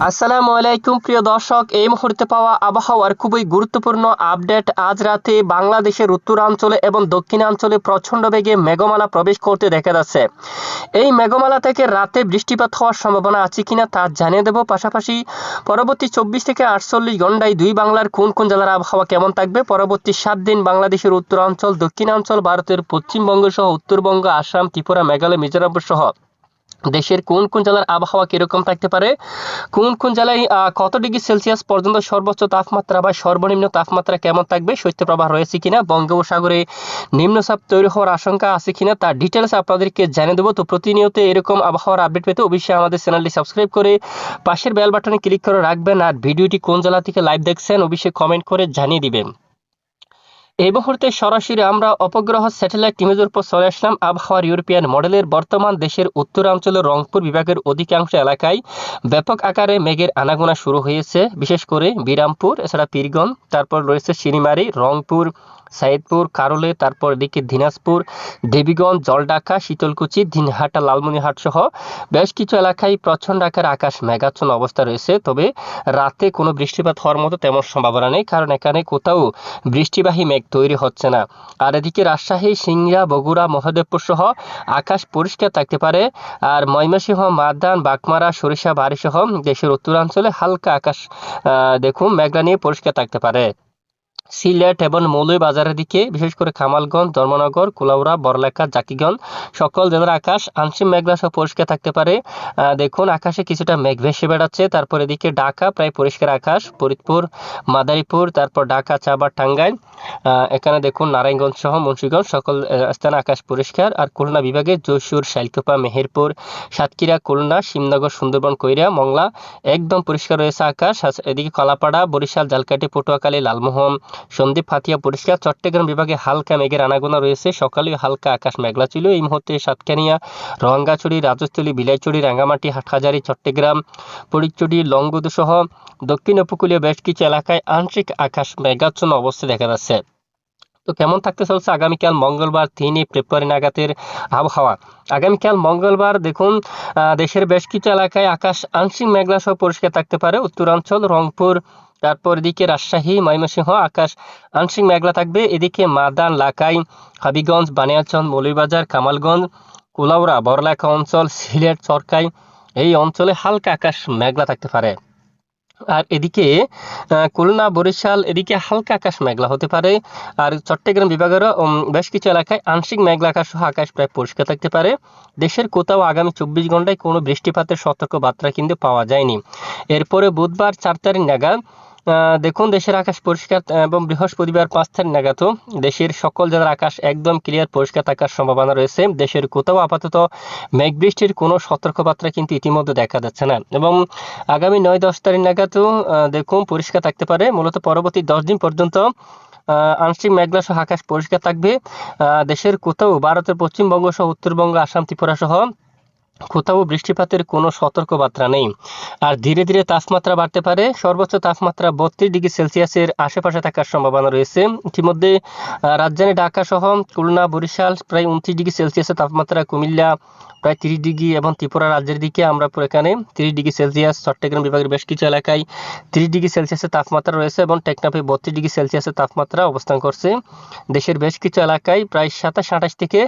আসসালামু আলাইকুম প্রিয় দর্শক, এই মুহূর্তে পাওয়া আবহাওয়ার খুবই গুরুত্বপূর্ণ আপডেট। আজ রাতে বাংলাদেশের উত্তরাঞ্চলে এবং দক্ষিণাঞ্চলে প্রচণ্ড বেগে মেঘমালা প্রবেশ করতে দেখা যাচ্ছে। এই মেঘমালা থেকে রাতে বৃষ্টিপাত হওয়ার সম্ভাবনা আছে কিনা তা জানিয়ে দেব। পাশাপাশি পরবর্তী 24 থেকে 48 ঘন্টায় দুই বাংলার কোন কোন জেলার আবহাওয়া কেমন থাকবে, পরবর্তী 7 দিন বাংলাদেশের উত্তরাঞ্চল, দক্ষিণাঞ্চল, ভারতের পশ্চিমবঙ্গ সহ উত্তরবঙ্গ, আসাম, ত্রিপুরা, মেঘালয়, মিজোরাম সহ দেশের কোন কোন জেলার আবহাওয়া কিরকম থাকতে পারে, কোন কোন জেলায় কত ডিগ্রি সেলসিয়াস পর্যন্ত সর্বোচ্চ তাপমাত্রা বা সর্বনিম্ন তাপমাত্রা কেমন থাকবে, শৈত্যপ্রবাহ রয়েছে কিনা, বঙ্গোপসাগরে নিম্নচাপ তৈরি হওয়ার আশঙ্কা আছে কিনা, তার ডিটেলস আপনাদেরকে জানিয়ে দেবো। তো প্রতিনিয়ত এরকম আবহাওয়ার আপডেট পেতে অবশ্যই আমাদের চ্যানেলটি সাবস্ক্রাইব করে পাশের বেল বাটনে ক্লিক করে রাখবেন। আর ভিডিওটি কোন জেলা থেকে লাইভ দেখছেন অবশ্যই কমেন্ট করে জানিয়ে দিবেন। এই মুহূর্তে সরাসরি আমরা উপগ্রহ স্যাটেলাইট ইমেজের উপর চলে আসলাম। আবহাওয়ার ইউরোপিয়ান মডেলের বর্তমান দেশের উত্তরাঞ্চলের রংপুর বিভাগের অধিকাংশ এলাকায় ব্যাপক আকারে মেঘের আনাগোনা শুরু হয়েছে, বিশেষ করে বিরামপুর, এছাড়া পীরগঞ্জ, তারপর রয়েছে শিরিমারি, রংপুর, সাইদপুর, কারলে, তারপর এদিকে দিনাজপুর, দেবীগঞ্জ, জলঢাকা, শীতলকুচি, দিনহাটা, লালমনিরহাট সহ বেশ কিছু এলাকায় প্রচণ্ড আকারে আকাশ মেঘাচ্ছন্ন অবস্থা রয়েছে। তবে রাতে কোনো বৃষ্টিপাত হওয়ার মতো তেমন সম্ভাবনা নেই, কারণ এখানে কোথাও বৃষ্টিবাহী মেঘ তৈরি হচ্ছে না। আর এদিকে রাজশাহী, সিংড়া, বগুড়া, মহদেবপুর সহ আকাশ পরিষ্কার থাকতে পারে। আর ময়মনসিংহ, মাদান, বাগমারা, সরিষা বাড়ি সহ দেশের উত্তরাঞ্চলে হালকা আকাশ দেখুন মেঘলা নিয়ে পরিষ্কার থাকতে পারে। সিলেট এবং মৌলভীবাজারের দিকে বিশেষ করে খামালগঞ্জ, ধর্মনগর, কুলাউড়া, বড়লেখা, জাকিগঞ্জ সকল জেলার আকাশ আংশিক মেঘলা সহ পরিষ্কার থাকতে পারে। দেখুন আকাশে কিছুটা মেঘ ভেসে বেড়াচ্ছে। তারপর এদিকে ঢাকা প্রায় পরিষ্কার আকাশ, ফরিদপুর, মাদারীপুর, তারপর ঢাকা, চাবার, টাঙ্গাইল, এখানে দেখুন নারায়ণগঞ্জ সহ মুন্সিগঞ্জ সকল স্থানে আকাশ পরিষ্কার। আর খুলনা বিভাগে যশোর, শাইলকুপা, মেহেরপুর, সাতক্ষীরা, খুলনা, শিবনগর, সুন্দরবন, কৈরা, মংলা একদম পরিষ্কার রয়েছে আকাশ। এদিকে কলাপাড়া, বরিশাল, ঝালকাঠি, পটুয়াখালী, লালমোহন, সন্দ্বীপ, হাতিয়া পরিষ্কার। চট্টগ্রাম বিভাগে হালকা মেঘের আনাগোনা রয়েছে, সকালে হালকা আকাশ মেঘলা ছিল। এই মুহূর্তে সাতকানিয়া, রোহাঙ্গাছড়ি, রাজস্থলী, বিলাইছড়ি, রাঙ্গামাটি, হাটহাজারী, চট্টগ্রাম, ফটিকছড়ি, লংগদু সহ দক্ষিণ উপকূলীয় বেশ কিছু এলাকায় আংশিক আকাশ মেঘাচ্ছন্ন অবস্থা দেখা যাচ্ছে। তো কেমন থাকতে চলছে আগামীকাল মঙ্গলবার 3 ফেব্রুয়ারি নাগাদের আবহাওয়া। আগামীকাল মঙ্গলবার দেখুন দেশের বেশ কিছু এলাকায় আকাশ আংশিক মেঘলা সহ পরিষ্কার থাকতে পারে। উত্তরাঞ্চল, রংপুর, তারপর এদিকে রাজশাহী, ময়মনসিংহ আকাশ আংশিক মেঘলা থাকবে। এদিকে মাদান, লাকাই, হাবিগঞ্জ, বানিয়াচং, মৌলভীবাজার, কামালগঞ্জ, কুলাউড়া, বড়লেখা অঞ্চল, সিলেট, চরকাই এই অঞ্চলে হালকা আকাশ মেঘলা থাকতে পারে। আর এদিকে খুলনা, বরিশাল এদিকে হালকা আকাশ মেঘলা হতে পারে। আর চট্টগ্রাম বিভাগেরও বেশ কিছু এলাকায় আংশিক মেঘলা আকাশ সহ আকাশ প্রায় পরিষ্কার থাকতে পারে। দেশের কোথাও আগামী 24 ঘন্টায় কোনো বৃষ্টিপাতের সতর্ক বার্তা কিন্তু পাওয়া যায়নি। এরপরে বুধবার 4 তারিখ নাগাদ দেখুন দেশের আকাশ পরিষ্কার এবং বৃহস্পতিবার 5 তারিখ নাগাদও দেশের সকল জেলার আকাশ একদম ক্লিয়ার পরিষ্কার থাকার সম্ভাবনা রয়েছে। দেশের কোথাও আপাতত মেঘ বৃষ্টির কোনো সতর্কবার্তা কিন্তু ইতিমধ্যে দেখা যাচ্ছে না। এবং আগামী 9-10 তারিখ নাগাদও দেখুন পরিষ্কার থাকতে পারে। মূলত পরবর্তী 10 দিন পর্যন্ত আংশিক মেঘলা সহ আকাশ পরিষ্কার থাকবে। দেশের কোথাও ভারতের পশ্চিমবঙ্গ সহ উত্তরবঙ্গ, আসাম, ত্রিপুরা সহ কোথাও বৃষ্টিপাতের কোনো সতর্কবার্তা নেই। আর ধীরে ধীরে তাপমাত্রা বাড়তে পারে। সর্বোচ্চ তাপমাত্রা 32 ডিগ্রি সেলসিয়াসের আশেপাশে থাকার সম্ভাবনা রয়েছে। ইতিমধ্যে রাজধানী ঢাকা সহ খুলনা, বরিশাল প্রায় 29 ডিগ্রি সেলসিয়াসের তাপমাত্রা, কুমিল্লা প্রায় 30 ডিগ্রি এবং ত্রিপুরা রাজ্যের দিকে আমরা এখানে 30 ডিগ্রি সেলসিয়াস, চট্টগ্রাম বিভাগের বেশ কিছু এলাকায় 30 ডিগ্রি সেলসিয়াসের তাপমাত্রা রয়েছে এবং টেকনাফে 32 ডিগ্রি সেলসিয়াসের তাপমাত্রা অবস্থান করছে। দেশের বেশ কিছু এলাকায় প্রায় 27-28 থেকে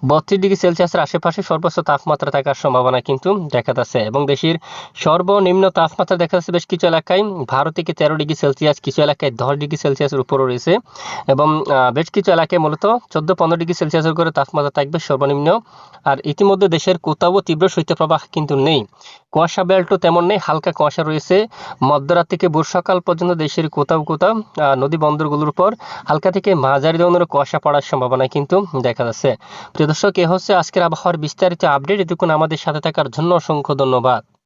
32 ডিগ্রি সেলসিয়াসের আশেপাশে সর্বোচ্চ তাপমাত্রা থাকার সম্ভাবনা কিন্তু দেখা যাচ্ছে। এবং দেশের সর্বনিম্ন তাপমাত্রা দেখা যাচ্ছে বেশ কিছু এলাকায় 12 থেকে 13 ডিগ্রি সেলসিয়াস, কিছু এলাকায় 10 ডিগ্রি সেলসিয়াসের উপরও রয়েছে। এবং বেশ কিছু এলাকায় মূলত 14-15 ডিগ্রি সেলসিয়াসের করে তাপমাত্রা থাকবে সর্বনিম্ন। আর ইতিমধ্যে দেশের কোথাও তীব্র শৈত্যপ্রবাহ কিন্তু নেই, কুয়াশা বেল্টও তেমন নেই, হালকা কুয়াশা রয়েছে। মধ্যরাত থেকে ভোর সকাল পর্যন্ত দেশের কোথাও কোথাও নদী বন্দরগুলোর উপর হালকা থেকে মাঝারি ধরনের কুয়াশা পড়ার সম্ভাবনা কিন্তু দেখা যাচ্ছে। প্রিয় দর্শক, এ হচ্ছে আজকের আবহাওয়ার বিস্তারিত আপডেট। এতক্ষণ আমাদের সাথে থাকার জন্য অসংখ্য ধন্যবাদ।